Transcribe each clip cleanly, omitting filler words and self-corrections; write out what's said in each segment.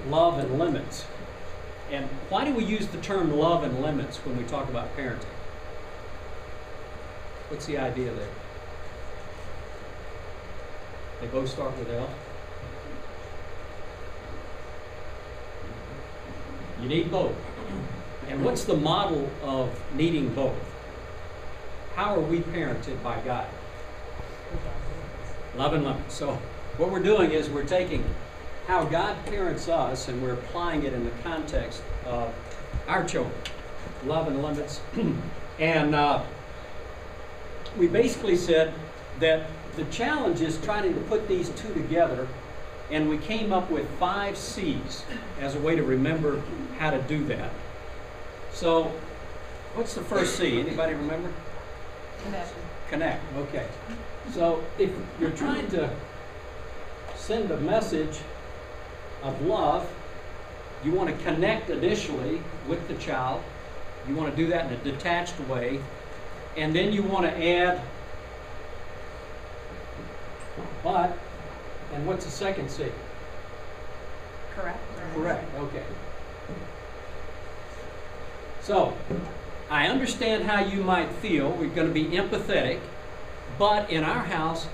love and limits. And why do we use the term love and limits when we talk about parenting? What's the idea there? They both start with L. You need both. And what's the model of needing both? How are we parented by God? Love and limits. So what we're doing is we're taking how God parents us and we're applying it in the context of our children. Love and limits. And we basically said that the challenge is trying to put these two together, and we came up with 5 C's as a way to remember how to do that. So what's the first C? Anybody remember? Connect. Connect. Okay. So if you're trying to send a message of love, you want to connect initially with the child. You want to do that in a detached way. And then you want to add but. And what's the second C? Correct. Correct. Okay. So, I understand how you might feel. We're going to be empathetic. But in our house,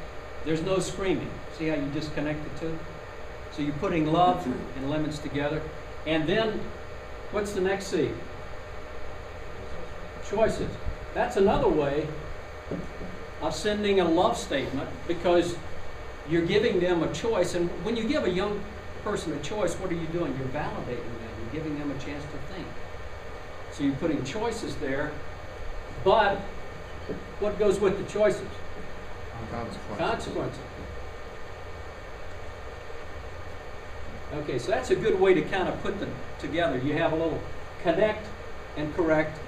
there's no screaming. See how you just connect the two? So you're putting love and limits together. And then, what's the next C? Choices. That's another way of sending a love statement, because you're giving them a choice. And when you give a young person a choice, what are you doing? You're validating them. You're giving them a chance to think. So you're putting choices there. But what goes with the choices? Consequences. Okay, so that's a good way to kind of put them together. You have a little connect and correct,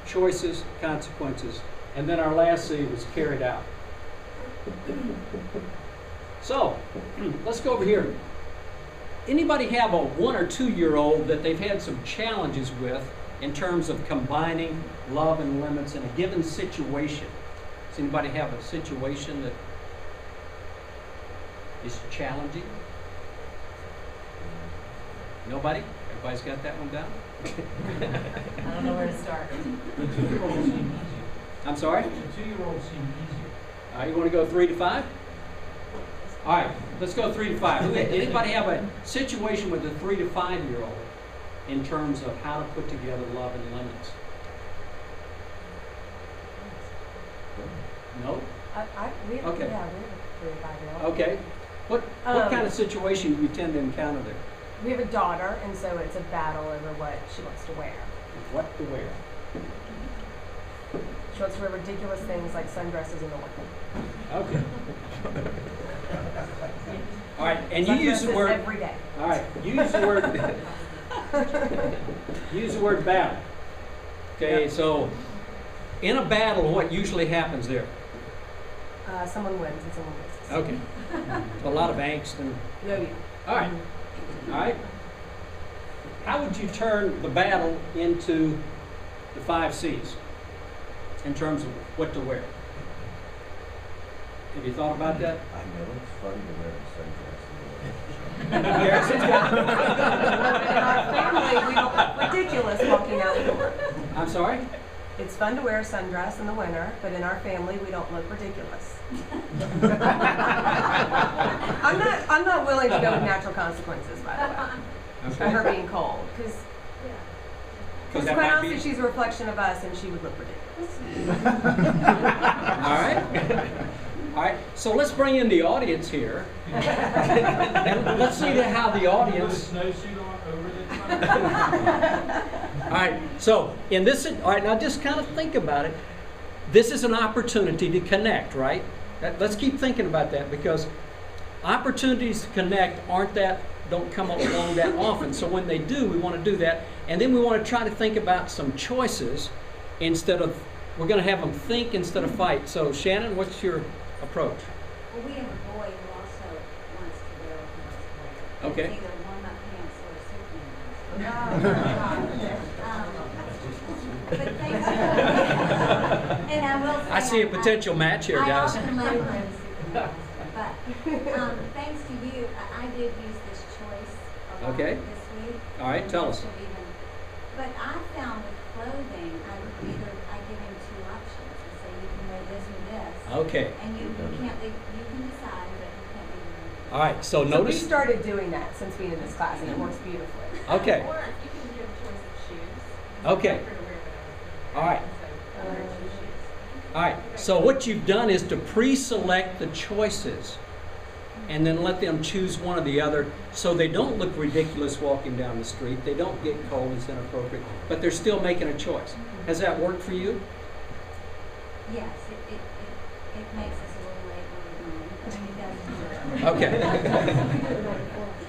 choices, consequences, and then our last C was carried out. So, let's go over here. Anybody have a 1 or 2 year old that they've had some challenges with in terms of combining love and limits in a given situation? Does anybody have a situation that is challenging? Nobody? Everybody's got that one down? I don't know where to start. The 2-year-old seem easier. I'm sorry? The 2-year-old seem easier. You want to go 3 to 5? All right, let's go 3 to 5. Anybody have a situation with a 3 to 5 year old in terms of how to put together love and limits? No? We have, Okay. yeah, we have a 3 to 5-year-old. Okay. What kind of situation do you tend to encounter there? We have a daughter, and so it's a battle over what she wants to wear. What to wear? She wants to wear ridiculous things like sundresses in the winter. Okay. All right, and you use the Sundresses word. every day. All right, you use the word. Use the word battle. Okay, so in a battle, what usually happens there? Someone wins and someone loses. Okay. A lot of angst and. Yeah. All right. All right. How would you turn the battle into the 5 C's in terms of what to wear? Have you thought about that? I know it's fun to wear a sundress. Harrison's got it. In our family, we don't look ridiculous walking out the door. I'm sorry? It's fun to wear a sundress in the winter, but in our family, we don't look ridiculous. I'm not willing to go with natural consequences, by the way, for her being cold, because that quite might honestly, be- she's a reflection of us, and she would look ridiculous. All right. All right. So let's bring in the audience here. And let's see how the Put a audience. snowsuit on over the All right. So in this, all right. Now just kind of think about it. This is an opportunity to connect, right? Let's keep thinking about that, because opportunities to connect don't come along that often. So when they do, we want to do that, and then we want to try to think about some choices instead of. We're going to have them think instead of fight. So Shannon, what's your approach? Well, we have a boy who also wants to wear what he wants to wear. Okay. It's either warm-up pants or Superman But thanks. And I will say, I see a potential match here, I guys. often let him wear the Superman. But thanks to you, I did use this choice a lot Okay. this week. All right, and tell most us. of even- But I found with clothing, I give him two options. I say you can wear this or this. Okay. And you can't leave, you can decide, but you can't leave. All right, so So we notice. started doing that since being in this class, and it works beautifully. Okay. Or you can give choice of shoes. Okay. Prefer to wear whatever. All right. So, one or two shoes. All right, so what you've done is to pre-select the choices and then let them choose one or the other so they don't look ridiculous walking down the street. They don't get cold, it's inappropriate, but they're still making a choice. Has that worked for you? Yes, it makes us a little late when we're going, but it does do it. Okay.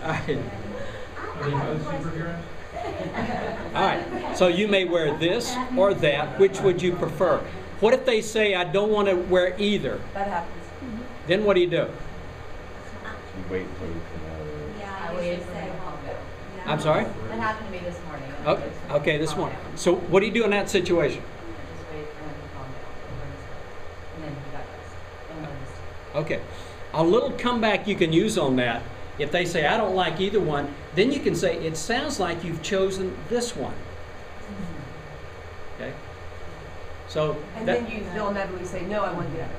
All right. Are they both superheroes? All right, so you may wear this or that. Which would you prefer? What if they say, I don't want to wear either? That happens. Then what do? You wait until you come out of there. Yeah, I I waited usually for say, him to calm down. yeah. I'm sorry? That happened to me this morning. I Okay, waited for him okay, to this calm one. down. So what do you do in that situation? I just waited for him to calm down. And then he got dressed. And then Okay. A little comeback you can use on that. If they say, I don't like either one, then you can say, it sounds like you've chosen this one. Okay? So, And that, then they'll inevitably say, no, I want the other.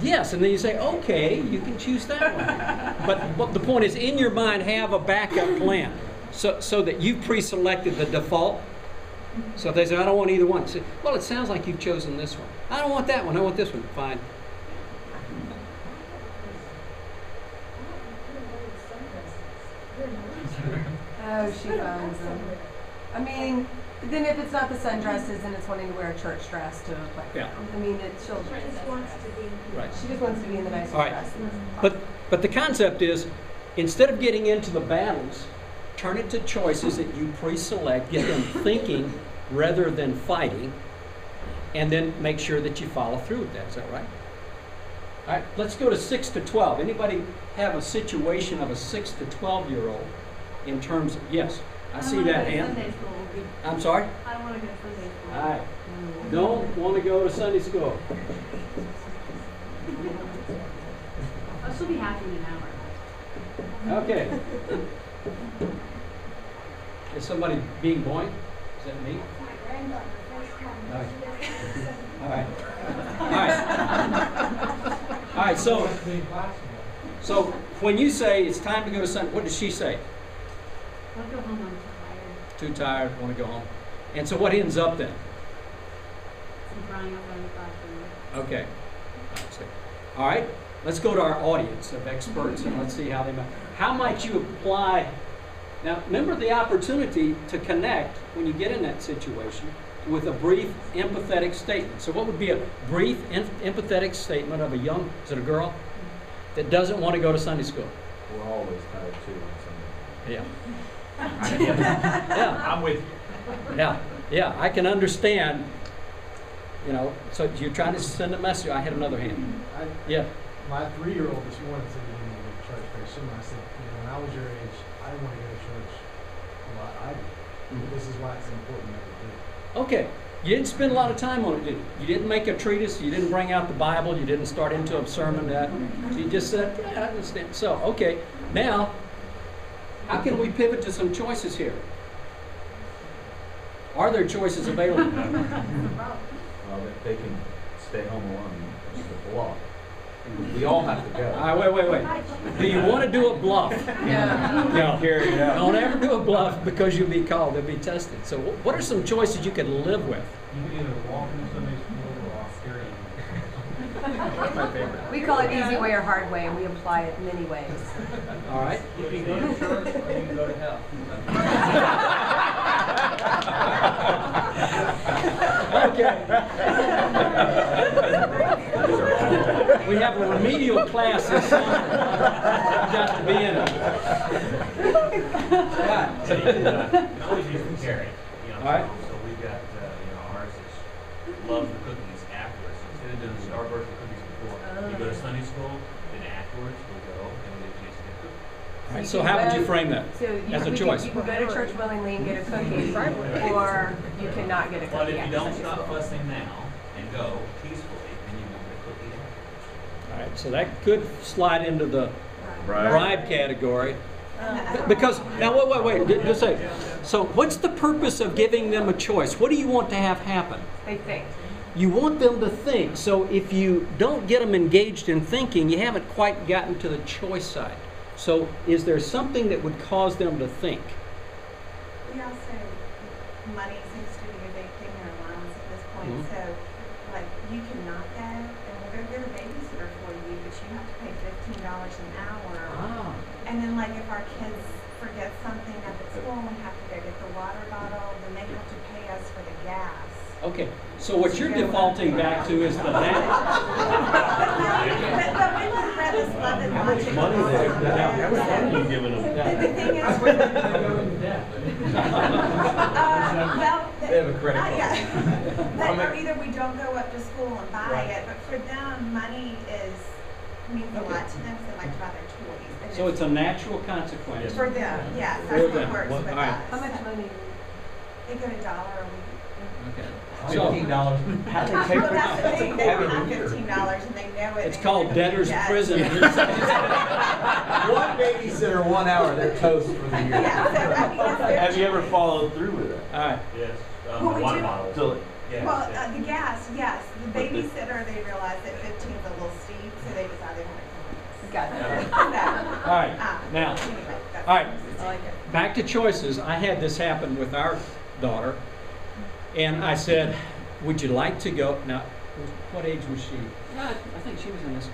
yes, and then you say, okay, you can choose that one. But the point is, in your mind, have a backup plan so that you've pre-selected the default. So if they say, I don't want either one, say, well, it sounds like you've chosen this one. I don't want that one, I want this one. Fine. Oh, she finds them. I mean, then if it's not the sundresses, then it's wanting to wear a church dress to a playground. Yeah. I mean, it's she'll. She just wants to be. Right. She just wants to be in the nicest All right. dress. But the concept is, instead of getting into the battles, turn it to choices that you pre-select, get them thinking rather than fighting, and then make sure that you follow through with that. Is that right? All right, let's go to 6 to 12. Anybody have a situation of a 6 to 12-year-old in terms of, yes, I see that hand. I'm sorry? I don't want to go to Sunday school. All right. Don't want to go to Sunday school. Oh, she'll be happy in an hour. Okay. Is somebody being boing? Is that me? My granddaughter, first time. All right. She doesn't- All right. All right. All right, so Being flexible. so when you say it's time to go to Sunday, what does she say? I'll go home, I'm tired. Too tired, want to go home. And so what ends up then? I'm crying outside the classroom. Okay. I see. All right, let's go to our audience of experts and let's see how they might. How might you apply? Now, remember the opportunity to connect when you get in that situation with a brief, empathetic statement. So, what would be a brief, empathetic statement of a young, is it a girl, that doesn't want to go to Sunday school? We're always tired too on Sunday. Yeah. Yeah, Yeah. I'm with you. Yeah. I can understand. You know, so you're trying to send a message. I had another hand. Yeah. My 3-year-old this morning said he didn't want to go to church very soon. I said, when I was your age, I didn't want to go to church a lot either. Mhm. This is why it's important that we do. Okay. You didn't spend a lot of time on it, did you? You didn't make a treatise. You didn't bring out the Bible. You didn't start into a sermon. So you just said, yeah, I understand. So, okay. Now, how can we pivot to some choices here? Are there choices available? Well, they can stay home alone. It's a bluff. We all have to go. All right, wait. Do you want to do a bluff? Yeah. No. Carry it out. Don't ever do a bluff because you'll be called. They'll be tested. So what are some choices you can live with? You can either walk into Sunday school or off carrying. That's my favorite. We call it easy way or hard way, and we apply it many ways. All right? You can go to church or you can go to hell. Okay. We have a remedial class this summer. You got to be in it. So you can always use the carry. All right. So we've got, ours is love the cookies afterwards. So instead of doing the Starburst and cookies before, you go to Sunday school, then afterwards we'll go and we get a chance to get cookies. All right, so how would you frame that? So you, As a we choice. Can, you can go to church willingly and get a cookie, or you cannot get a cookie. But if you after don't Sunday stop school. fussing now and go peacefully, then you won't get a cookie afterwards. All right, so that could slide into the bribe category. Because, now, wait, just say, so what's the purpose of giving them a choice? What do you want to have happen? They think. You want them to think. So if you don't get them engaged in thinking, you haven't quite gotten to the choice side. So is there something that would cause them to think? We also, money seems to be a big thing in our lives at this point. Mhm. So, like, you cannot go, and we'll go get a babysitter for you, but you have to pay $15 an hour. Ah. And then, like, if our kids forget something up at school and we have to go get the water bottle, then they have to pay us for the gas. Okay, so what you're defaulting back to is the But we let Brett love it. How much money they have? How much money are you giving them? The thing is, well, They have a credit not card. yet. But or either we don't go up to school and buy Right. it, but for them, money means a lot to them, so they like to buy their toys. And So it's a natural consequence. for them, yes, For that's them. what works Well, with all right. us. How much money? They get $1 a week. Okay. $15. So How do they pay Well, that's the thing, they every have year? $15 and they know it. it's they called know debtor's that. prison. One babysitter, 1 hour, they're toast for the year. Yeah, so I mean, if they're- Have you ever followed through with it? All right. Yes, Well, the we water do- bottle. So, Yes, Well, yes. the gas, yes. The But the- babysitter, they realized that 15 is a little steep, so they decided to Got it. All right. Now, Anyway, that's. all right. I like it. Back to choices. I had this happen with our daughter, and I said, "Would you like to go?" Now, what age was she? I think she was in this.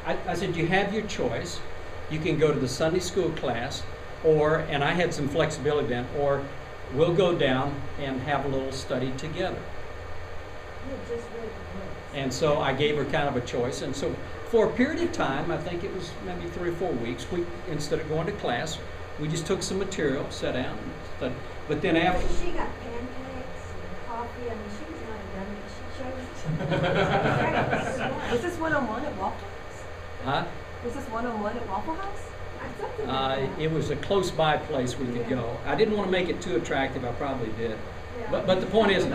I said, "You have your choice. You can go to the Sunday school class, or," and I had some flexibility then, "or we'll go down and have a little study together." And so I gave her kind of a choice, and so for a period of time, I think it was maybe 3 or 4 weeks, we, instead of going to class, we just took some material, sat down, and studied. But then after, She got pancakes and coffee, I mean, she was not a dummy, she chose. Was this one-on-one at Waffle House? huh? Was this one-on-one at Waffle House? Something like that. It was a close by place we could go. I didn't want to make it too attractive, I probably did. Yeah. But the point is,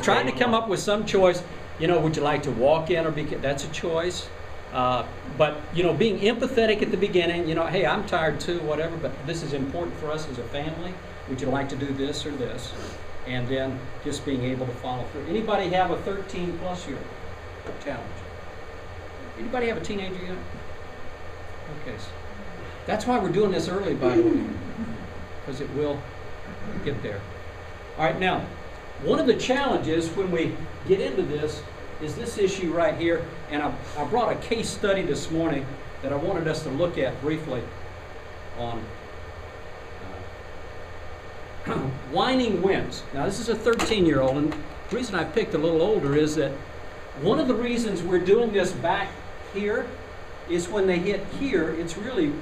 trying to come up with some choice, you know, would you like to walk in or be, that's a choice. But, you know, being empathetic at the beginning, you know, hey, I'm tired too, whatever, but this is important for us as a family. Would you like to do this or this? And then just being able to follow through. Anybody have a 13-plus year challenge? Anybody have a teenager yet? Okay. So that's why we're doing this early, by the way, because it will get there. All right, now, one of the challenges when we get into this is this issue right here, and I brought a case study this morning that I wanted us to look at briefly on whining wins. Now, this is a 13-year-old, and the reason I picked a little older is that one of the reasons we're doing this back here is when they hit here, it's really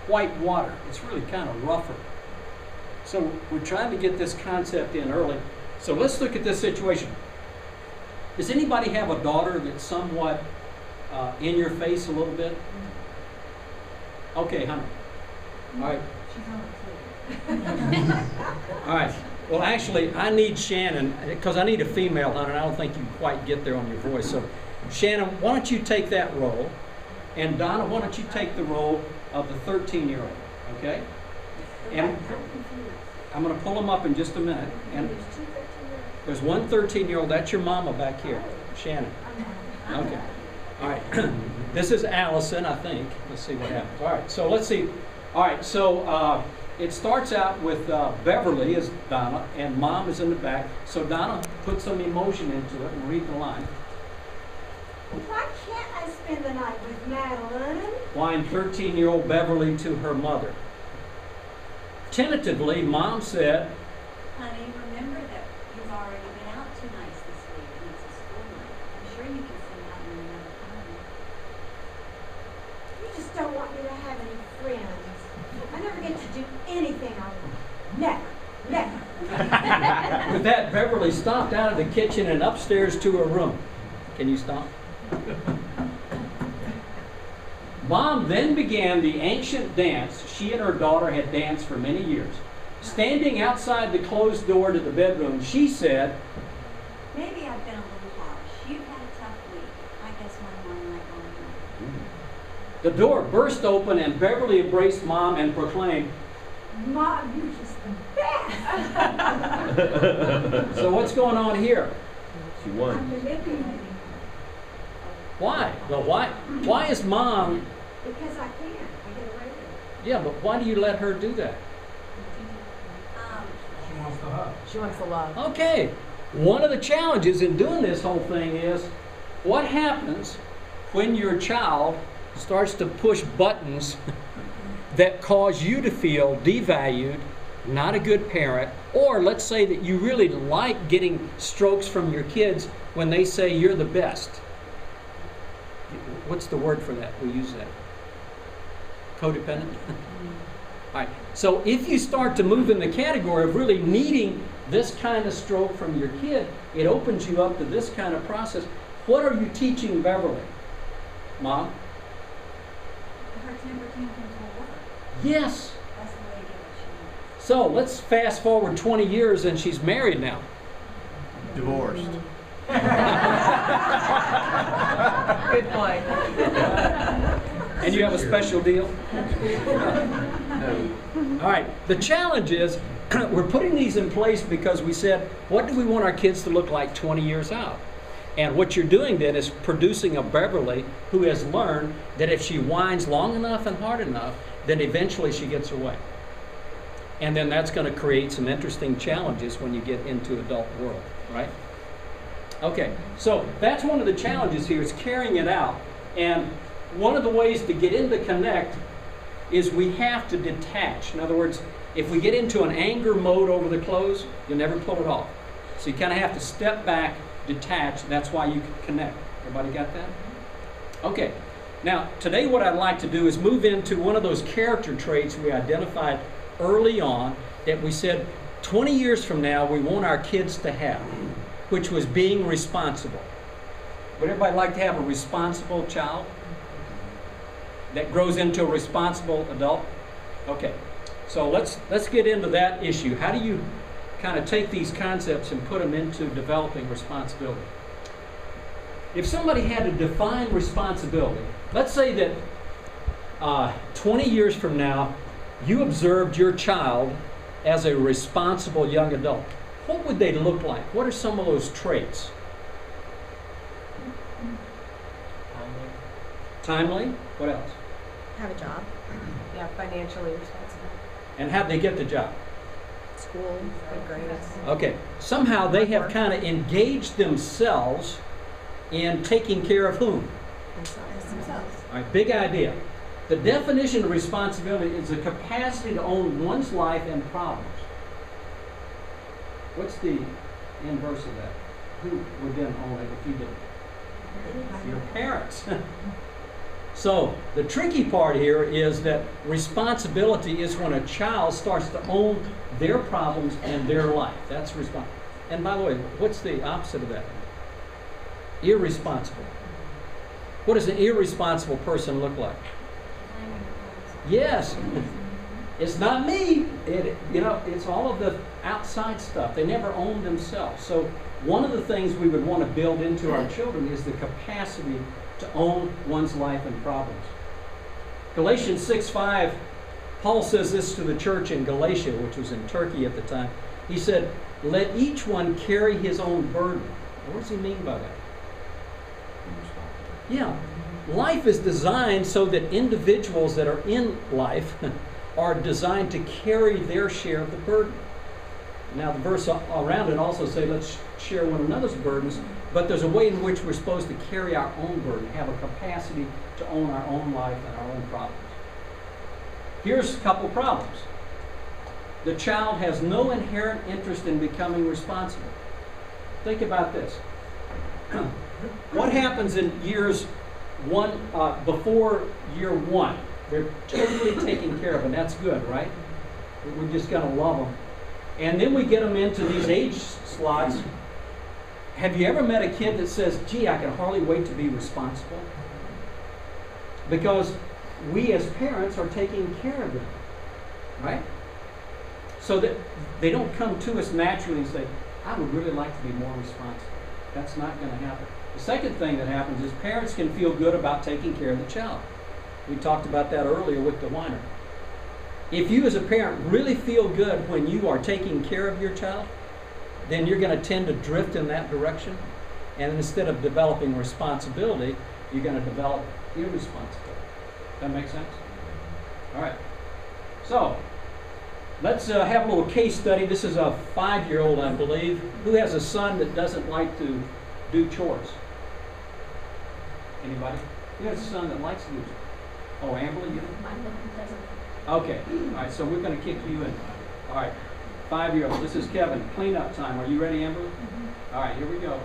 white water. It's really kind of rougher. So we're trying to get this concept in early. So let's look at this situation. Does anybody have a daughter that's somewhat in your face a little bit? Okay, honey. All right. All right. Well, actually, I need Shannon, because I need a female, honey, and I don't think you can quite get there on your voice. So, Shannon, why don't you take that role? And Donna, why don't you take the role of the 13-year-old, okay? And I'm going to pull them up in just a minute. And there's one 13-year-old, that's your mama back here, Shannon. Okay. All right. This is Allison, I think. Let's see what happens. All right, so let's see. All right, so it starts out with Beverly as Donna, and Mom is in the back. So Donna, put some emotion into it and read the line. Why can't I spend the night with Madeline? Whined 13-year-old Beverly to her mother. Tentatively, Mom said, Honey, remember that you've already been out 2 nights this week and it's a school night. I'm sure you can send out another time. You just don't want me to have any friends. I never get to do anything I want. Never. Never. with that, Beverly stomped out of the kitchen and upstairs to her room. Can you stop? Mom then began the ancient dance she and her daughter had danced for many years. Standing outside the closed door to the bedroom, she said, Maybe I've been a little harsh. You've had a tough week. I guess one more night won't do. The door burst open and Beverly embraced Mom and proclaimed, Mom, you're just the best. so what's going on here? She I'm won. the living lady. Why? Well, why is Mom, Because I can. I get away with it. yeah, but why do you let her do that? She wants the hug. She wants the love. Okay, one of the challenges in doing this whole thing is what happens when your child starts to push buttons that cause you to feel devalued, not a good parent, or let's say that you really like getting strokes from your kids when they say you're the best. What's the word for that? We use that. Codependent? All right. So if you start to move in the category of really needing this kind of stroke from your kid, it opens you up to this kind of process. What are you teaching Beverly, Mom? Her temper tantrums will work. Yes. That's the way to get what she wants. So let's fast forward 20 years and she's married now. Divorced. Good point. And you have a special deal? No. All right. The challenge is we're putting these in place because we said, what do we want our kids to look like 20 years out? And what you're doing then is producing a Beverly who has learned that if she whines long enough and hard enough, then eventually she gets her way. And then that's going to create some interesting challenges when you get into adult world, right? Okay, so that's one of the challenges here is carrying it out. And one of the ways to get into connect is we have to detach. In other words, if we get into an anger mode over the clothes, you'll never pull it off. So you kind of have to step back, detach, and that's why you can connect. Everybody got that? Okay. Now, today what I'd like to do is move into one of those character traits we identified early on that we said 20 years from now we want our kids to have, which was being responsible. Would everybody like to have a responsible child that grows into a responsible adult? Okay. So let's get into that issue. How do you kind of take these concepts and put them into developing responsibility? If somebody had to define responsibility, let's say that 20 years from now, you observed your child as a responsible young adult. What would they look like? What are some of those traits? Timely. What else? Have a job. Yeah, financially responsible. And how'd they get the job? School, good grades. Okay. Somehow they have kind of engaged themselves in taking care of whom? Themselves. All right, big idea. The definition of responsibility is the capacity to own one's life and problems. What's the inverse of that? Who would then own it if you didn't? Your parents. So the tricky part here is that responsibility is when a child starts to own their problems and their life. That's responsible. And by the way, what's the opposite of that? Irresponsible. What does an irresponsible person look like? Yes. It's not me. It's all of the outside stuff. They never own themselves. So one of the things we would want to build into our children is the capacity to own one's life and problems. Galatians 6:5, Paul says this to the church in Galatia, which was in Turkey at the time. He said, let each one carry his own burden. What does he mean by that? Yeah. Life is designed so that individuals that are in life are designed to carry their share of the burden. Now the verse around it also say let's share one another's burdens, but there's a way in which we're supposed to carry our own burden, have a capacity to own our own life and our own problems. Here's a couple problems. The child has no inherent interest in becoming responsible. Think about this. What happens in years before year one? They're totally taken care of, and that's good, right? We're just going to love them. And then we get them into these age slots. Have you ever met a kid that says, gee, I can hardly wait to be responsible? Because we as parents are taking care of them, right? So that they don't come to us naturally and say, I would really like to be more responsible. That's not going to happen. The second thing that happens is parents can feel good about taking care of the child. We talked about that earlier with the whiner. If you as a parent really feel good when you are taking care of your child, then you're going to tend to drift in that direction. And instead of developing responsibility, you're going to develop irresponsibility. That make sense? All right. So, let's have a little case study. This is a 5-year-old, I believe, who has a son that doesn't like to do chores. Anybody? Who has a son that likes to do chores? Oh, Amberly, you? Okay. All right, so we're going to kick you in. All right. 5-year-old. This is Kevin. Cleanup time. Are you ready, Amberly? All right, here we go.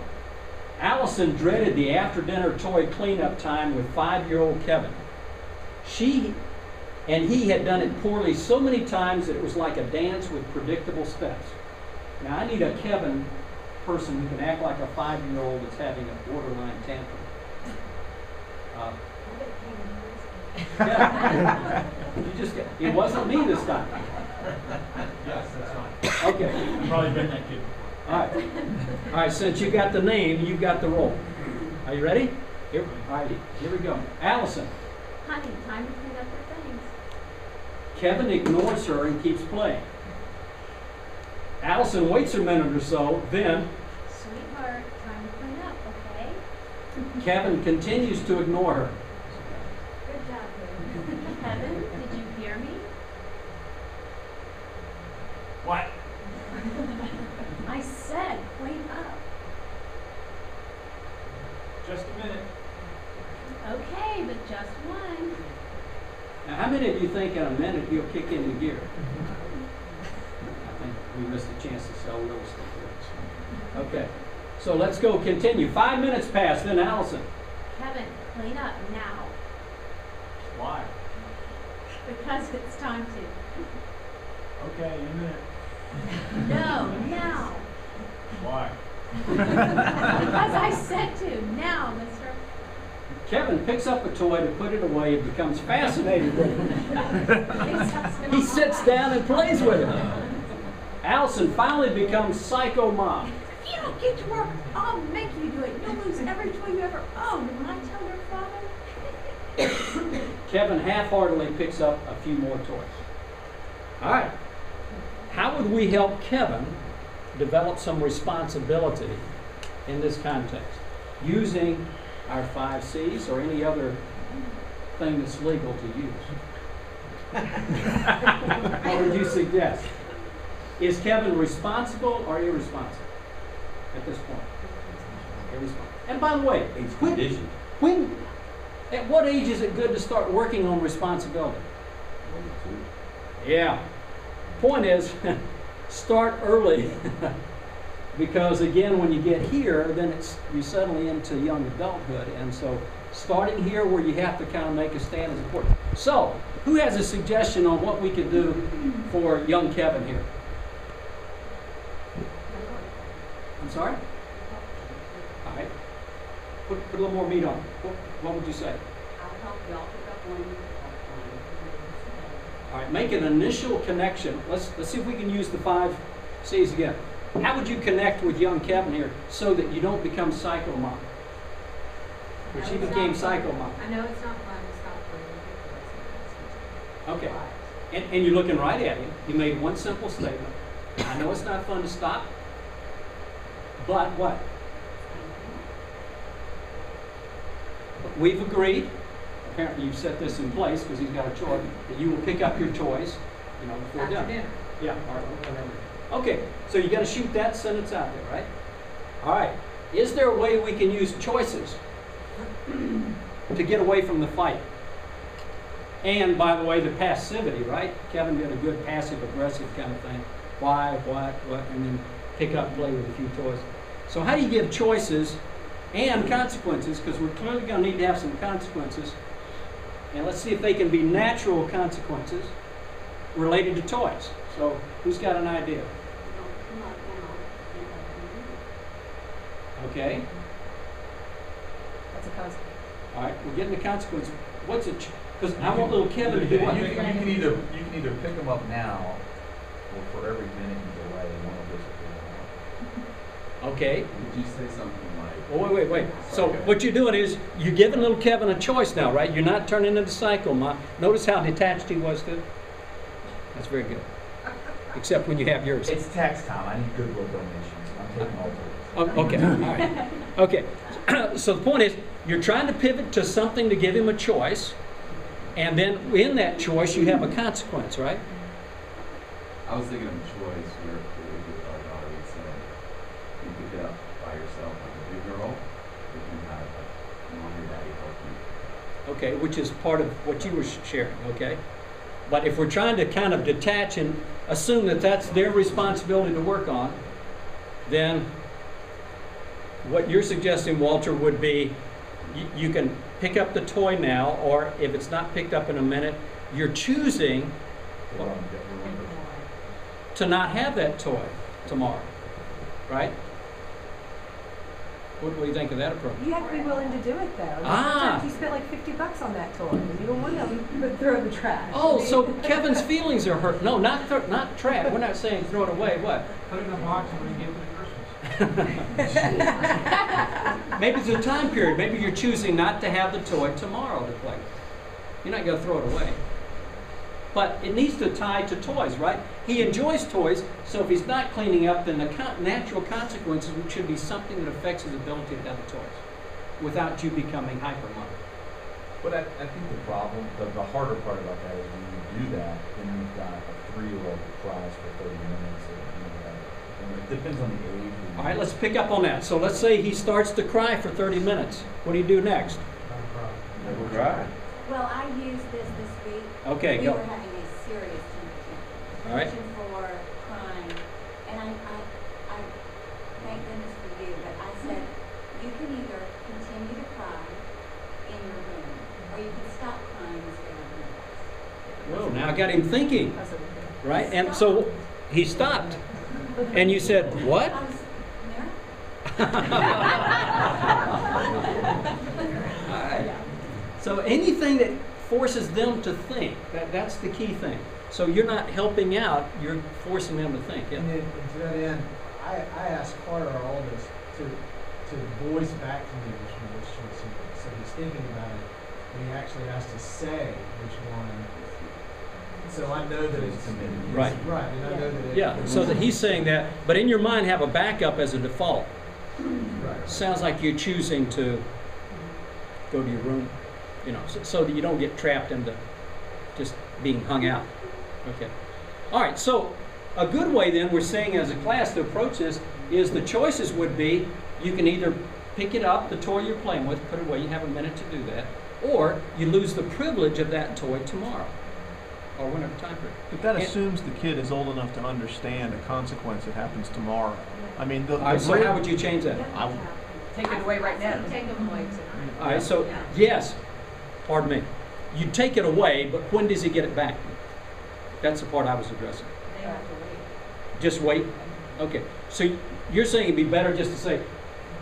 Allison dreaded the after-dinner toy cleanup time with 5-year-old Kevin. She and he had done it poorly so many times that it was like a dance with predictable steps. Now, I need a Kevin person who can act like a 5-year-old that's having a borderline tantrum. Yeah. It wasn't me this time. Yes, that's fine. Okay. I've probably been that kid before. All right. All right, since you got the name, you've got the role. Are you ready? Here, all right, here we go. Allison. Honey, time to clean up your things. Kevin ignores her and keeps playing. Allison waits a minute or so, then Sweetheart, time to clean up, okay? Kevin continues to ignore her. Good job, baby. Kevin, did you hear me? What? I said clean up. Just a minute. Okay, but just one. Now, how many of you think in a minute he'll kick into gear? I think we missed a chance to sell real estate. Okay, so let's go continue. 5 minutes pass, then Allison. Kevin, clean up now. Why? Because it's time to. Okay, in a minute. No, now. Why? Because I said to. Now, mister. Kevin picks up a toy to put it away and becomes fascinated with it. He sits down and plays with it. Allison finally becomes psycho mom. If you don't get to work, I'll make you do it. You'll lose every toy you ever owned. When I tell your father. Kevin half-heartedly picks up a few more toys. All right. How would we help Kevin develop some responsibility in this context? Using our 5 C's or any other thing that's legal to use. What would you suggest? Is Kevin responsible or irresponsible at this point? Irresponsible. And by the way, at what age is it good to start working on responsibility? Yeah. Point is, start early. Because again, when you get here, then you're suddenly into young adulthood. And so starting here where you have to kind of make a stand is important. So, who has a suggestion on what we could do for young Kevin here? I'm sorry? All right. Put a little more meat on it. What would you say? I'll help y'all pick up one. All right, make an initial connection. Let's see if we can use the 5 C's again. How would you connect with young Kevin here so that you don't become psycho mom? Which he became psycho mom. I know it's not fun to stop playing. Okay. And you're looking right at him. He made one simple statement. I know it's not fun to stop, but what? We've agreed, apparently you've set this in place because he's got a choice, that you will pick up your toys, before dinner. Yeah, or whatever. Okay, so you got to shoot that sentence out there, right? All right. Is there a way we can use choices to get away from the fight? And by the way, the passivity, right? Kevin did a good passive-aggressive kind of thing. Why, what, and then pick up and play with a few toys. So how do you give choices and consequences? Because we're clearly going to need to have some consequences. And let's see if they can be natural consequences related to toys. So who's got an idea? Okay. That's a consequence. All right, we're getting the consequence. What's it? Because I want little Kevin to do what? You can either pick them up now, or for every minute you delay, one will disappear. Okay. Did you say something like? Oh, wait. So Okay. what you're doing is you're giving little Kevin a choice now, right? You're not turning into cycle. Notice how detached he was to. That's very good. Except when you have yours. It's tax time. I need goodwill donations. I'm taking all those. Oh, okay. All right. Okay. So the point is, you're trying to pivot to something to give him a choice, and then in that choice you have a consequence, right? I was thinking of a choice where with our daughter, we said, you pick it up by yourself like a big girl, or you can have like mom or daddy help you. Okay, which is part of what you were sharing, okay? But if we're trying to kind of detach and assume that that's their responsibility to work on, then what you're suggesting, Walter, would be you can pick up the toy now, or if it's not picked up in a minute, you're choosing We're on different. to not have that toy tomorrow, right? What do you think of that approach? You have to be willing to do it though. Ah. Sometimes you spent like $50 on that toy, and you don't want to throw in the trash. Oh, I mean- so Kevin's feelings are hurt. No, not trash. We're not saying throw it away. What? Put it in a box and we give it to Christmas. Maybe it's a time period. Maybe you're choosing not to have the toy tomorrow to play with. You're not going to throw it away. But it needs to tie to toys, right? He enjoys toys, so if he's not cleaning up, then the natural consequences should be something that affects his ability to have the toys without you becoming hyper-mom. But I think the problem, the harder part about that is when you do that, then you've got a 3-year-old who cries for 30 minutes. And it depends on the age. All right, let's pick up on that. So let's say he starts to cry for 30 minutes. What do you do next? Never cry. Well, I used this week. Okay, We go. were having a serious temper All right. tantrum for crying, and I thank goodness for you, but I said, you can either continue to cry in your room, or you can stop crying and stay on the Whoa, now I got him thinking, That's what we do. right? And so he stopped. And you said, what? I was, Mary? So anything that forces them to think, that's the key thing. So you're not helping out, you're forcing them to think. Yeah. And then, to that end, I asked Carter, our oldest, to voice back to me which choice he made. So he's thinking about it, and he actually has to say which one. So I know that it's committed. Right. Right, and I know that it. Yeah, so that he's saying that, but in your mind have a backup as a default. Right. Sounds like you're choosing to go to your room, so that you don't get trapped into just being hung out. Okay. All right, so a good way then, we're saying as a class to approach this, is the choices would be, you can either pick it up, the toy you're playing with, put it away, you have a minute to do that, or you lose the privilege of that toy tomorrow, or whenever time period. But that And- assumes the kid is old enough to understand a consequence that happens tomorrow. I mean, All right, so how would you change that? I would- Take it away right now. Take them away tonight. All right, so, yes, pardon me, you take it away, but when does he get it back? That's the part I was addressing. They have to wait. Just wait? Okay, so you're saying it'd be better just to say,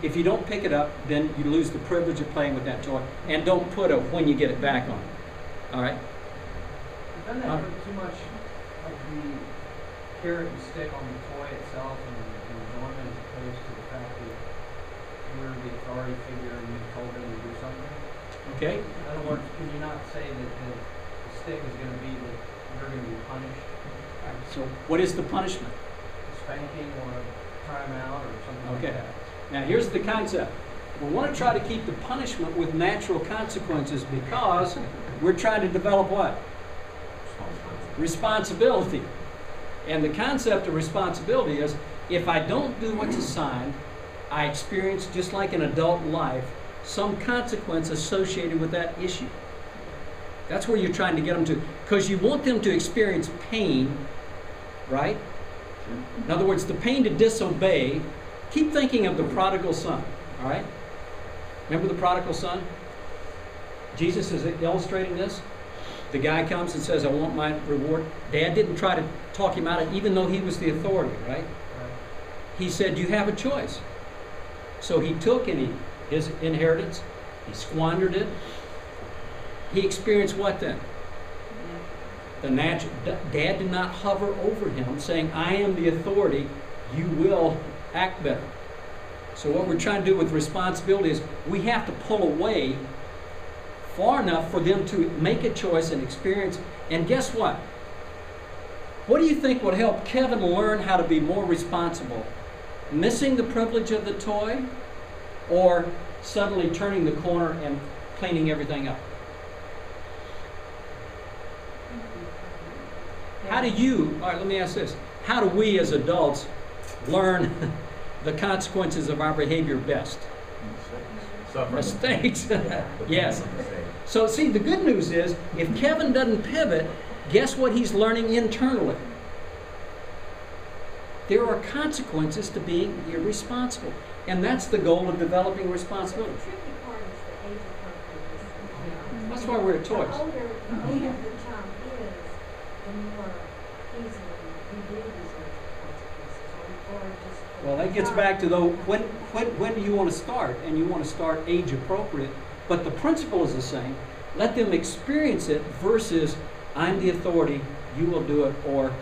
if you don't pick it up, then you lose the privilege of playing with that toy, and don't put a when you get it back on it. All right? Doesn't that put too much of the carrot and stick on the toy itself and enjoyment as opposed to the fact that you're the authority figure and you've told them to do something? Okay? In other words, can you not say that the stick is going to be that you're going to be punished, So what is the punishment? spanking or timeout or something like Okay. that? Now here's the concept. We want to try to keep the punishment with natural consequences because we're trying to develop what? Responsibility. And the concept of responsibility is if I don't do what's assigned, I experience, just like in adult life, some consequence associated with that issue. That's where you're trying to get them to, because you want them to experience pain, right? In other words, the pain to disobey. Keep thinking of the prodigal son, all right? Remember the prodigal son? Jesus is illustrating this. The guy comes and says, I want my reward. Dad didn't try to talk him out of it, even though he was the authority, right? He said, you have a choice. So he took his inheritance, he squandered it. He experienced what then? Dad did not hover over him saying, I am the authority, you will act better. So what we're trying to do with responsibility is we have to pull away far enough for them to make a choice and experience. And guess what? What do you think would help Kevin learn how to be more responsible? Missing the privilege of the toy, or suddenly turning the corner and cleaning everything up? How do you, all right, let me ask this. How do we as adults learn the consequences of our behavior best? Mistakes. Yes. So see, the good news is, if Kevin doesn't pivot, guess what he's learning internally? There are consequences to being irresponsible. And that's the goal of developing responsibility. The tricky part is the age appropriate. That's why we're at toys. The older the child is, the more easily we do these consequences, or just. Well, that gets back to though, when do you want to start? And you want to start age appropriate. But the principle is the same. Let them experience it versus I'm the authority, you will do it, or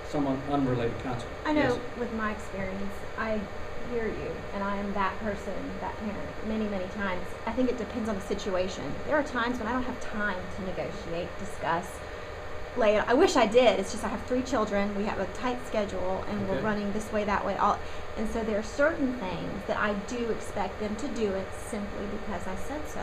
some unrelated consequence. I know Yes. with my experience, I hear you, and I am that person, that parent, many, many times. I think it depends on the situation. There are times when I don't have time to negotiate, discuss, lay it. I wish I did. It's just I have 3 children. We have a tight schedule, and we're Okay. running this way, that way. And so there are certain things that I do expect them to do it simply because I said so,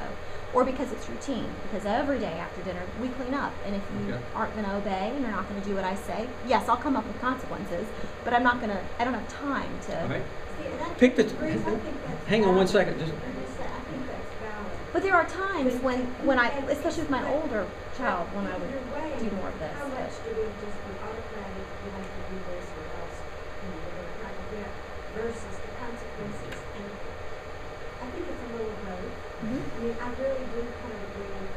or because it's routine. Because every day after dinner we clean up, and if you Okay. aren't going to obey and you're not going to do what I say, yes, I'll come up with consequences. But I'm not going to. I don't have time to. All right. See, and I Pick the. Bruce, I think that's Hang on one valid. second. Just, I think that's valid. But there are times when I, especially with my older child, when I would Either way, do more of this. How but- much do we just be autocratic, we have to do this or else, we're gonna try to get, versus the consequences, and I think it's a little of both. Mhm. I mean, I really do kind of agree with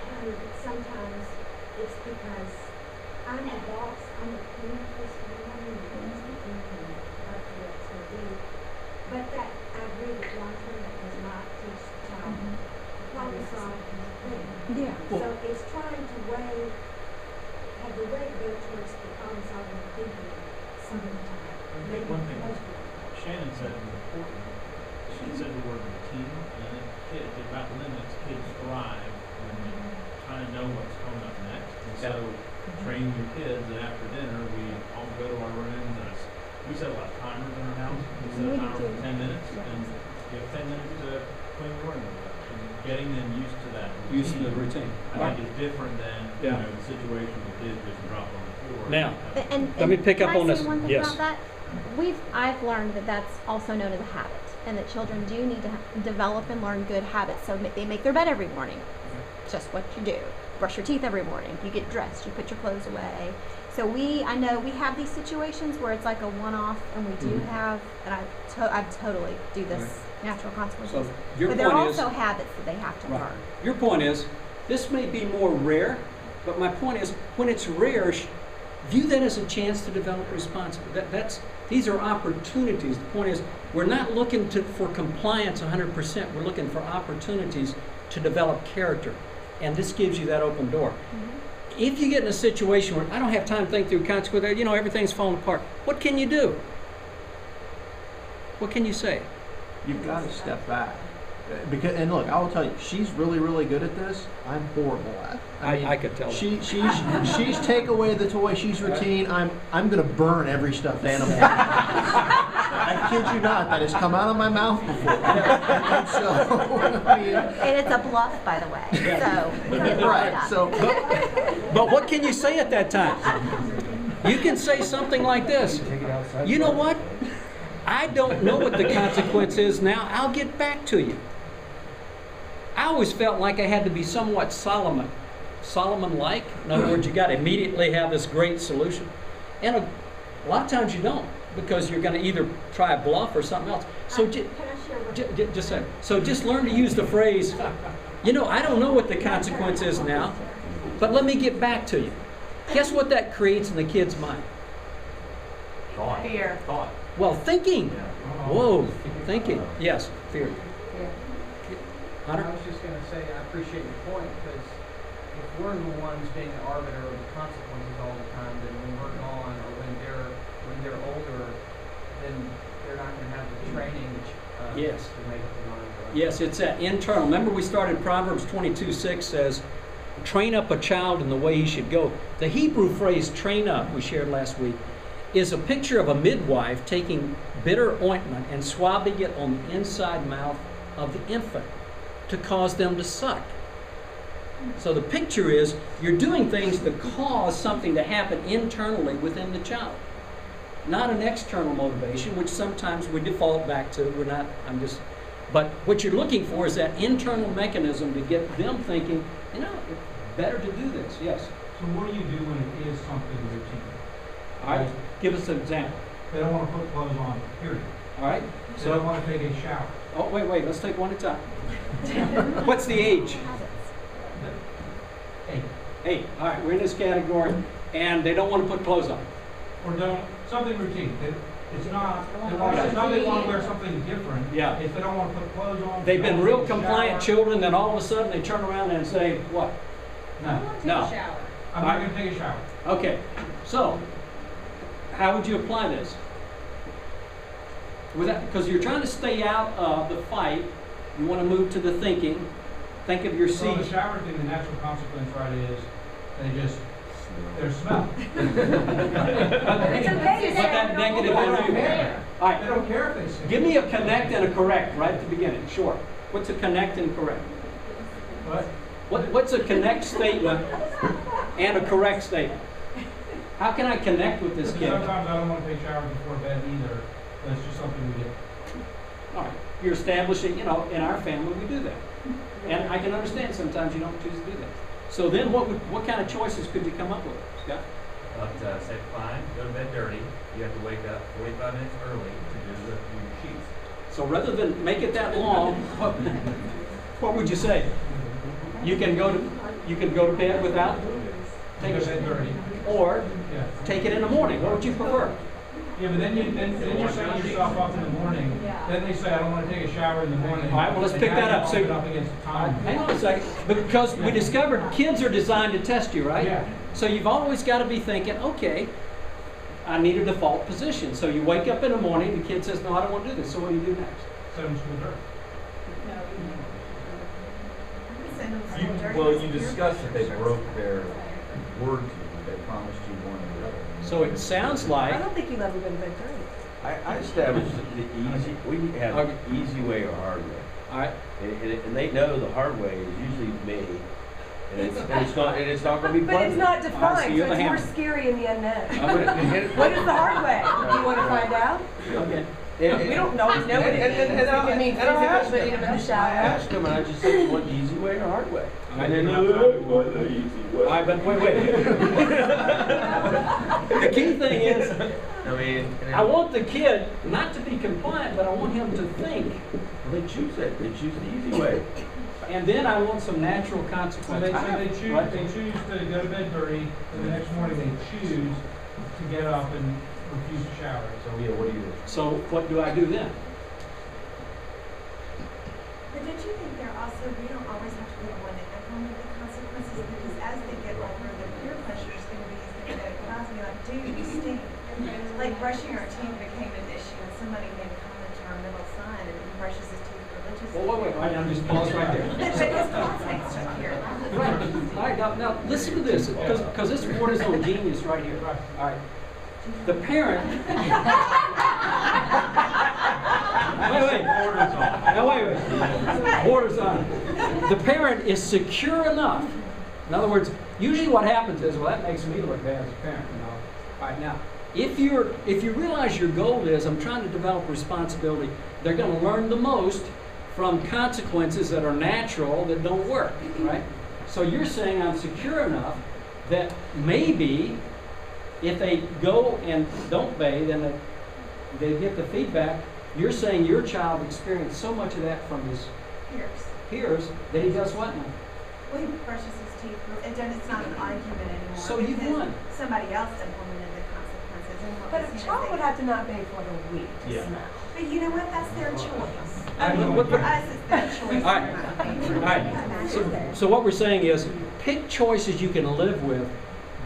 Hunter that sometimes it's because I'm the boss, I'm the cleaning person, I'm not even thinking up to what it's gonna be. But that, I agree that long term, that does not teach the child problem solving and thing. Yeah. So it's trying to have the way to go towards the problem solving and thinking some of the time. I think one thing Shannon said was important. She said the word routine, and kids, about limits, kids thrive when they're trying to know what's coming up next. And so, train your kids that after dinner, we all go to our rooms, and we set a lot of timers in our house. We set a We timer do. for 10 minutes, Yes. and you have 10 minutes to clean your room. And getting them used to that use the routine. I think is different than, Yeah. the situation where kids just drop on the floor. Now, And Let me pick can up I on say this. one thing Yes. about that? I've learned that that's also known as a habit, and that children do need to develop and learn good habits. So they make their bed every morning. It's just what you do. Brush your teeth every morning. You get dressed. You put your clothes away. So I know we have these situations where it's like a one-off, and we do Mhm. have, and I totally do this Right. natural So consequences. your But there are point is, also habits that they have to right. learn. Your point is, this may be more rare, but my point is, when it's rare, view that as a chance to develop responsibility. These are opportunities. The point is, we're not looking for compliance 100%. We're looking for opportunities to develop character. And this gives you that open door. Mm-hmm. If you get in a situation where I don't have time to think through consequences, everything's falling apart, what can you do? What can you say? You've got to step back. And look, I will tell you, she's really, really good at this. I'm horrible at it. I could tell. She's take away the toy. She's routine. I'm gonna burn every stuffed animal. I kid you not. That has come out of my mouth before. And so, I mean, And it's a bluff, by the way. So we get right. So, But what can you say at that time? You can say something like this. You know what? I don't know what the consequence is now. I'll get back to you. I always felt like I had to be somewhat Solomon-like. In other words, you got to immediately have this great solution. And a lot of times you don't, because you're going to either try a bluff or something else. So Can I share what? just say. So just learn to use the phrase, I don't know what the consequence is now, but let me get back to you. Guess what that creates in the kid's mind? Fear. Thought. Well, thinking. Whoa, thinking. Yes, fear. I Hunter? was just gonna say, I appreciate your point, because if we're the ones being the arbiter of the consequences all the time, then when we're gone, or when they're older, then they're not gonna have the training Yes. to make the mind right. Yes, it's that internal. Remember we started Proverbs 22:6 says, train up a child in the way he should go. The Hebrew phrase train up, we shared last week, is a picture of a midwife taking bitter ointment and swabbing it on the inside mouth of the infant to cause them to suck. So the picture is you're doing things to cause something to happen internally within the child. Not an external motivation, which sometimes we default back to. But what you're looking for is that internal mechanism to get them thinking, you know, it's better to do this. Yes. So what do you do when it is something routine? All right. Give us an example. They don't want to put clothes on, period. All right. They don't want to take a shower. Oh, wait. Let's take one at a time. What's the age? 8. 8. All right. We're in this category, and they don't want to put clothes on. Or don't, something routine. It's not, they want to wear something different. Yeah. If they don't want to put clothes on. They've they been don't real take a compliant shower. children, then all of a sudden they turn around and say, what? No. No. I'm not going to take a shower. Okay. So, how would you apply this? Because you're trying to stay out of the fight, you want to move to the thinking. Think of your So the seat. shower thing, the natural consequence, right, is their smell. It's okay to But that negative They don't energy. care. All They right. don't care if they stink. Give me a connect and a correct right at the beginning. Sure. What's a connect and correct? What? What's a connect statement and a correct statement? How can I connect with this kid? Sometimes I don't want to take showers before bed either. That's just something we do. All right. You're establishing, in our family we do that. And I can understand sometimes you don't choose to do that. So then what kind of choices could you come up with, Scott? Say fine, go to bed dirty. You have to wake up 45 minutes early to do your sheets. So rather than make it that long, what would you say? You can go to bed without Take a bed dirty. or Yeah. take it in the morning. What would you prefer? Yeah, but then you're setting yourself up in the morning. Then they say, I don't want to take a shower in the morning. All right, well, let's And pick now that you're up. So- bumping up against the time. Hang on a second. Because we discovered kids are designed to test you, right? Yeah. So you've always got to be thinking, okay, I need a default position. So you wake up in the morning, the kid says, no, I don't want to do this. So what do you do next? Send them to school dirty. Well, you discussed that they broke their word to you. They promised you one or the other. So it sounds like, I don't think you let them go to bed dirty. I established the easy, we have Okay. easy way or hard way. all right, And they know the hard way is usually me. And it's not gonna be But it's pleasant. not so defined, you're so the it's more hammer. scary in the unknown. And What is the hard way? Do you want to find out? okay. We don't always know what it means. It can mean I'll ask physically putting them in the I shower. asked them, and I just said, you want the easy way or hard way? Right. And then, the easy All way. right, but wait. The key thing is, I mean. I want the kid not to be compliant, but I want him to think. They choose it, they choose the easy way. And then I want some natural So consequences. they choose Right? to go to bed dirty, and the next morning they choose to get up and refuse to shower. So yeah, what do you do? So what do I do then? But don't you think they're also, we don't always have to be the one to implement the consequences, because as they get older, the peer pressure is going to be cause me like, dude, you stink. Like brushing our teeth became an issue, and somebody made a comment to our middle son, and he brushes his teeth religiously. Well, wait, I'm just pause right there. But his classmates don't hear that. Right. All right, now listen to this, because this word is on genius right here. All right. The parent. wait. Borders on. The parent is secure enough. In other words, usually what happens is, well, that makes me look bad as a parent, All right, now, if you realize your goal is, I'm trying to develop responsibility, they're going to learn the most from consequences that are natural that don't work, right? So you're saying I'm secure enough that maybe if they go and don't bathe and they get the feedback, you're saying your child experienced so much of that from his peers that he does what now? Well, he brushes his teeth, and then it's not an argument anymore. So you've because won. Somebody else implemented the consequences. And what But was a seen child as would they- have to not bathe for like a week to Yeah. smell. But you know what? That's their choice. I I know, mean, what- for us, it's their choice. All right. All right. So what we're saying is, pick choices you can live with,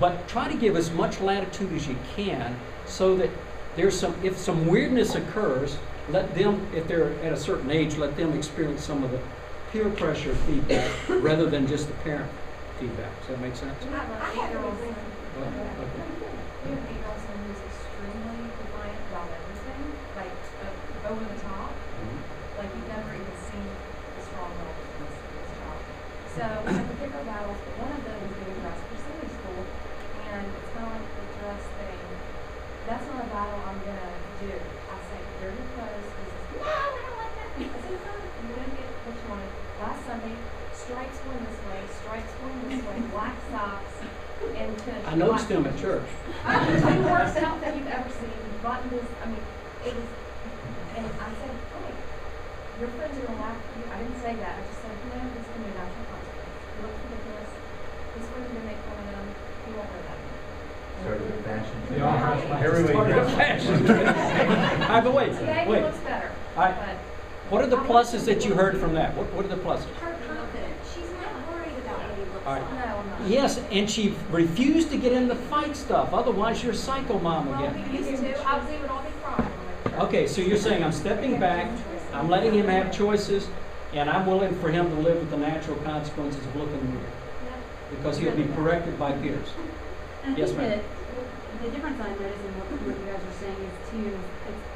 but try to give as much latitude as you can so that if some weirdness occurs, let them, if they're at a certain age, let them experience some of the peer pressure feedback rather than just the parent feedback. Does that make sense? I have a reason. Well, okay. We have an 8-year-old son who's extremely defiant about everything, like over the top. Like you've never even seen a strong will in this child. So we have to pick our battles, but one of them is getting dressed for Sunday school, and it's kind of like the dress thing. That's not a battle I'm gonna do. I say, here are your clothes. He says, no, I don't like that. I said, fine, you're gonna get what you wanted. Last Sunday, stripes going this way, stripes going this way, black socks, and tennis. I noticed him at church. The worst outfit you've ever seen. Buttoned this, I mean, it was, and I said, hey, your friends are gonna laugh at you. I didn't say that. I just said, no, this is gonna be a natural consequence. It looks ridiculous. His friends are gonna make fun of him. He won't wear that. Started with fashion. Started with fashion. All right, but wait, Today he wait. looks better. All right. But What are the pluses that you heard from that? What are the pluses? Her confidence. She's not worried about what he looks All right. like. no, I'm not. Yes, and she refused to get in the fight stuff. Otherwise, you're psycho mom Well, again. we used to. I was even all be crying. Okay, so you're saying I'm stepping back, I'm letting him have choices, and I'm willing for him to live with the natural consequences of looking weird. Because he'll be corrected by peers. And I Yes, think ma'am. that the difference I'm noticing what you guys are saying is too,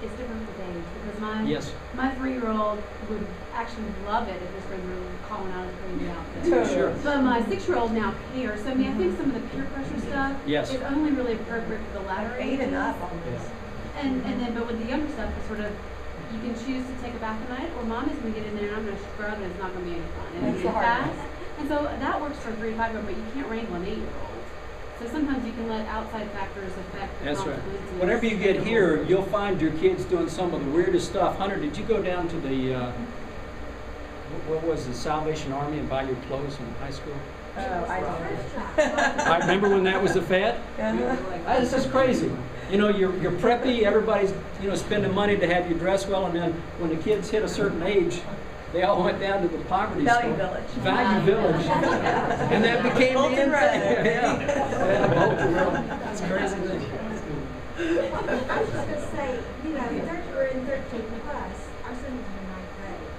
it's different with age. Because Yes. my 3-year-old would actually love it if his friends were calling out his crazy outfit. Sure. But my 6-year-old now cares. So I mean, I think some of the peer pressure stuff Yes. is only really appropriate for the latter 8 and ages. up almost. And then, but with the younger stuff, it's sort of, you can choose to take a bath tonight, or mommy's gonna get in there and I'm gonna scrub and it's not gonna be any fun. And That's it's the hard fast. part. And so that works for a 3 to 5-year-old, but you can't wrangle an 8-year-old. So sometimes you can let outside factors affect the That's right. consequences. Whenever you get here, you'll find your kids doing some of the weirdest stuff. Hunter, did you go down to the, what was the Salvation Army and buy your clothes in high school? Oh, I I remember when that was a fad. This is crazy. You know, you're preppy, everybody's, spending money to have you dress well, and then when the kids hit a certain age, they all went down to the poverty Value store. Village. Value Village. And that became the in thing. Yeah, Bolton Road. That's a crazy thing. I was just gonna say, we're in 13 plus, our son is in 9th grade,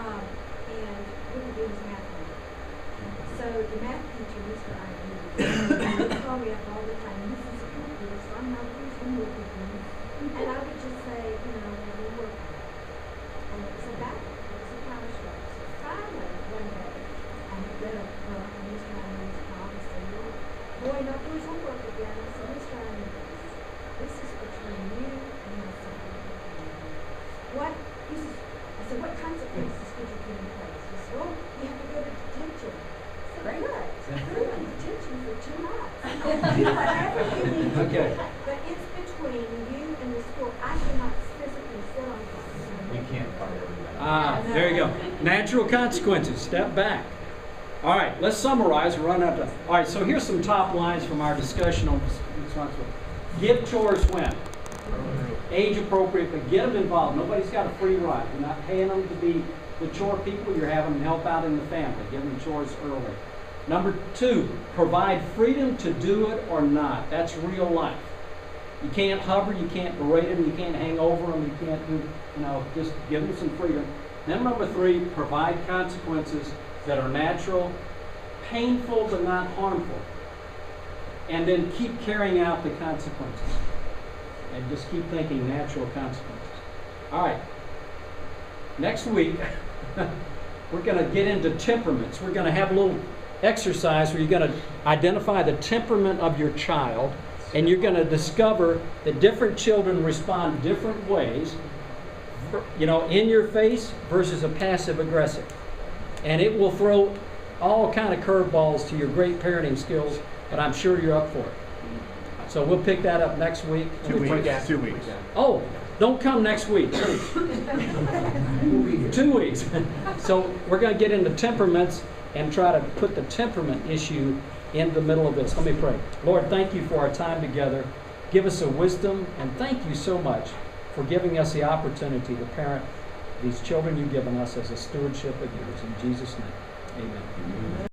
and we were doing his math homework. So the math teacher, Mr. Ivy, would call me up all the time, Mrs. Cooper, so I'm not doing some work with him. And I would just say, we'll work on it. And it was a battle, it was a power struggle. So finally, one day, I had read a book, and Mr. Ivy's called and said, boy, not do his homework again. I said, Mr. Ivy, this is between you and my son. What? He says, I said, what consequences could you put in place? He said, well, you have to go to detention. I said, good. Put him in detention for 2 months. Do whatever you need to do. Okay. But it's between you and the school. I cannot physically sit on this. You can't fire everybody. Ah, there you go. Natural consequences. Step back. All right, let's summarize. We're running out of time. All right, so here's some top lines from our discussion on responsibility. Give chores when? Age appropriate, but get them involved. Nobody's got a free ride. You're not paying them to be the chore people. You're having them help out in the family. Give them chores early. Number 2, provide freedom to do it or not. That's real life. You can't hover, you can't berate them, you can't hang over them, you can't do, just give them some freedom. Then number 3, provide consequences that are natural, painful but not harmful. And then keep carrying out the consequences. And just keep thinking natural consequences. All right. Next week, we're going to get into temperaments. We're going to have a little exercise where you're going to identify the temperament of your child, and you're going to discover that different children respond different ways, in your face versus a passive aggressive. And it will throw all kind of curveballs to your great parenting skills, but I'm sure you're up for it. So we'll pick that up next week. 2 weeks. 2 weeks. Oh, don't come next week, please. 2 weeks. So we're going to get into temperaments and try to put the temperament issue in the middle of this. Let me pray. Lord, thank you for our time together. Give us a wisdom, and thank you so much for giving us the opportunity to parent these children you've given us as a stewardship of yours. In Jesus' name, amen.